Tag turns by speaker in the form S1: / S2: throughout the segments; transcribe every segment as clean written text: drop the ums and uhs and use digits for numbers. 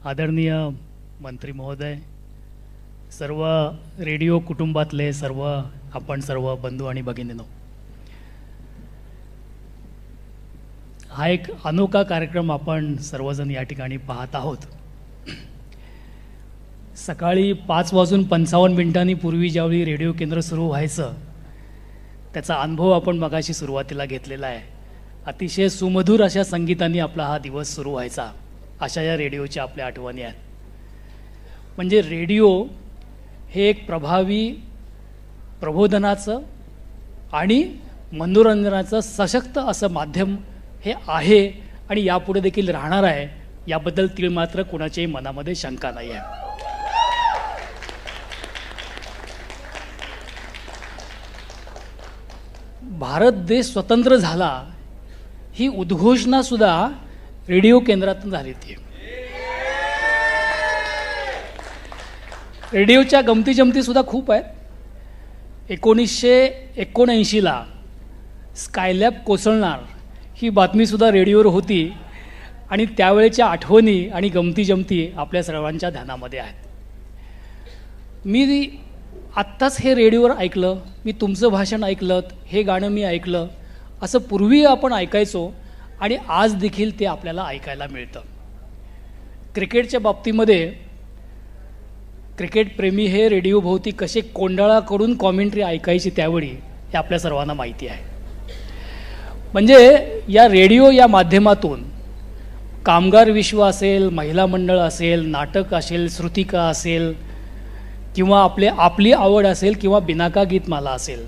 S1: आदरणीय मंत्री महोदय, सर्व रेडिओ कुटुंबातले आपण सर्व बंधू आणि भगिनींनो, हा एक अनोखा कार्यक्रम आपण सर्वजण या ठिकाणी पाहत आहोत। सकाळी 5:55 पूर्वी ज्यावेळी रेडिओ केंद्र सुरू व्हायचं त्याचा अनुभव आपण मगाशी सुरुवातीला घेतलेला आहे। अतिशय सुमधुर अशा संगीताने आपला हा दिवस सुरू व्हायचा, अशा या रेडिओच्या आपल्या आठवणी आहेत। म्हणजे रेडिओ हे एक प्रभावी प्रबोधनाचं आणि मनोरंजनाचं सशक्त असं माध्यम हे आहे आणि यापुढे देखील राहणार आहे, याबद्दल तीळ मात्र कोणाच्याही मनामध्ये शंका नाही आहे। भारत देश स्वतंत्र झाला ही उद्घोषणा सुद्धा रेडिओ केंद्रातून झाली होती। रेडिओच्या गमती सुद्धा खूप आहेत। 1979 ला स्कायलॅब कोसळणार ही बातमी सुद्धा रेडिओवर होती आणि त्यावेळेच्या आठवणी आणि गमती आपल्या सर्वांच्या ध्यानामध्ये आहेत। मी आत्ताच हे रेडिओवर ऐकलं, मी तुमचं भाषण ऐकलं, हे गाणं मी ऐकलं, असं पूर्वी आपण ऐकायचो आणि आज देखील ते आपल्याला ऐकायला मिळतं। क्रिकेटच्या बाबतीमध्ये क्रिकेट प्रेमी हे रेडिओभोवती कसे कोंडाळा करून कॉमेंट्री ऐकायची त्यावेळी हे आपल्या सर्वांना माहिती आहे। म्हणजे या रेडिओ या माध्यमातून कामगार विश्व असेल, महिला मंडळ असेल, नाटक असेल, श्रुतिका असेल किंवा आपली आवड असेल किंवा बिनाका गीतमाला असेल,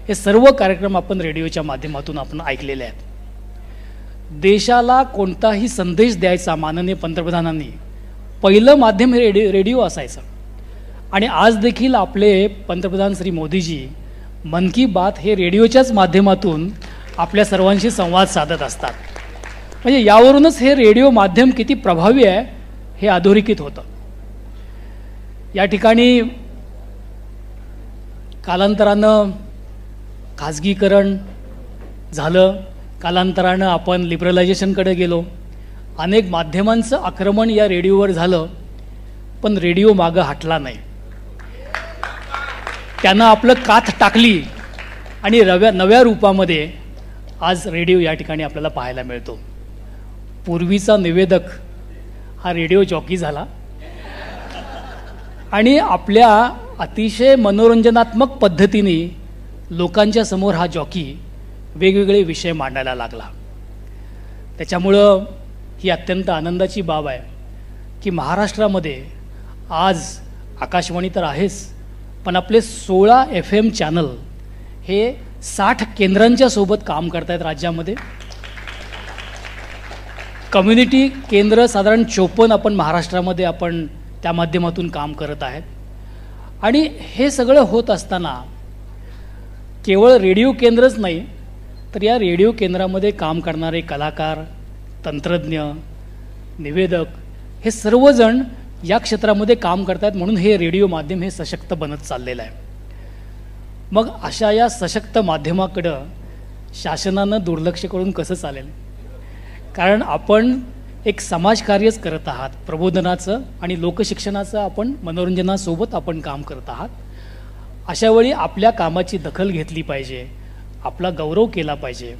S1: हे सर्व कार्यक्रम आपण रेडिओच्या माध्यमातून आपण ऐकलेले आहेत। देशाला कोणताही संदेश द्यायचा माननीय पंतप्रधानांनी पहिलं माध्यम हे रेडिओ असायचं आणि आज देखील आपले पंतप्रधान श्री मोदीजी मन की बात हे रेडिओच्याच माध्यमातून आपल्या सर्वांशी संवाद साधत असतात। म्हणजे यावरूनच हे रेडिओ माध्यम किती प्रभावी आहे हे अधोरेखित होतं। या ठिकाणी कालांतरानं खाजगीकरण झालं, कालांतरानं आपण लिबरलायझेशनकडे गेलो, अनेक माध्यमांचं आक्रमण या रेडिओवर झालं, पण रेडिओ मागं हटला नाही। त्यानं आपलं कात टाकली आणि नव्या रूपामध्ये आज रेडिओ या ठिकाणी आपल्याला पाहायला मिळतो। पूर्वीचा निवेदक हा रेडिओ जॉकी झाला आणि आपल्या अतिशय मनोरंजनात्मक पद्धतीने लोकांच्या समोर हा जॉकी वेगवेगळे विषय मांडायला लागला। त्याच्यामुळं ही अत्यंत आनंदाची बाब आहे की महाराष्ट्रामध्ये आज आकाशवाणी तर आहेच, पण आपले 16 FM चॅनल हे 60 केंद्रांच्या सोबत काम करत आहेत राज्यामध्ये। कम्युनिटी केंद्र साधारण 54 आपण महाराष्ट्रामध्ये आपण त्या माध्यमातून काम करत आहेत। आणि हे सगळं होत असताना केवळ रेडिओ केंद्रच नाही, तर या रेडिओ केंद्रामध्ये काम करणारे कलाकार, तंत्रज्ञ, निवेदक हे सर्वजण या क्षेत्रामध्ये काम करतात, म्हणून हे रेडिओ माध्यम हे सशक्त बनत चाललेलं आहे। मग अशा या सशक्त माध्यमाकडं शासनानं दुर्लक्ष करून कसं चालेल? कारण आपण एक समाजकार्यच करत आहात, प्रबोधनाचं आणि लोकशिक्षणाचं आपण मनोरंजनासोबत आपण काम करत आहात। अशावेळी आपल्या कामाची दखल घेतली पाहिजे, आपला गौरव केला पाहिजे,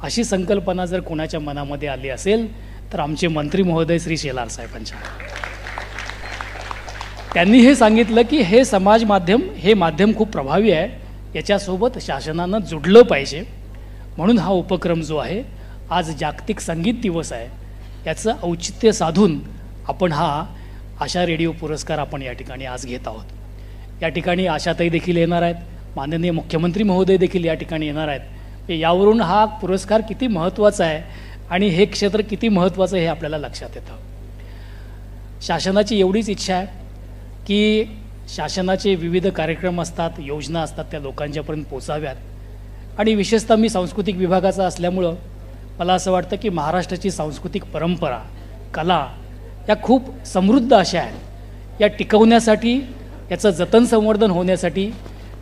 S1: अशी संकल्पना जर कोणाच्या मनामध्ये आली असेल तर आमचे मंत्री महोदय श्री शेलार साहेबांच्या, त्यांनी हे सांगितलं की हे समाज माध्यम हे माध्यम खूप प्रभावी आहे, याच्यासोबत शासनानं जुडलं पाहिजे। म्हणून हा उपक्रम जो आहे, आज जागतिक संगीत दिवस आहे, याचं औचित्य साधून आपण हा आशा रेडिओ पुरस्कार आपण या ठिकाणी आज घेत आहोत। या ठिकाणी आशाताई देखील येणार आहेत, माननीय मुख्यमंत्री महोदय देखील या ठिकाणी येणार आहेत। यावरून हा पुरस्कार किती महत्त्वाचा आहे आणि हे क्षेत्र किती महत्त्वाचं हे आपल्याला लक्षात येतं। शासनाची एवढीच इच्छा आहे की शासनाचे विविध कार्यक्रम असतात, योजना असतात, त्या लोकांच्यापर्यंत पोचाव्यात। आणि विशेषतः मी सांस्कृतिक विभागाचा असल्यामुळं मला असं वाटतं की महाराष्ट्राची सांस्कृतिक परंपरा, कला या खूप समृद्ध अशा आहेत। या टिकवण्यासाठी, याचं जतन संवर्धन होण्यासाठी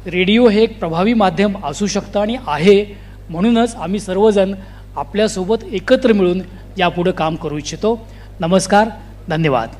S1: रेडिओ हे एक प्रभावी माध्यम असू शकतं आणि आहे। म्हणूनच आम्ही सर्वजण आपल्यासोबत एकत्र मिळून यापुढे काम करू इच्छितो। नमस्कार, धन्यवाद।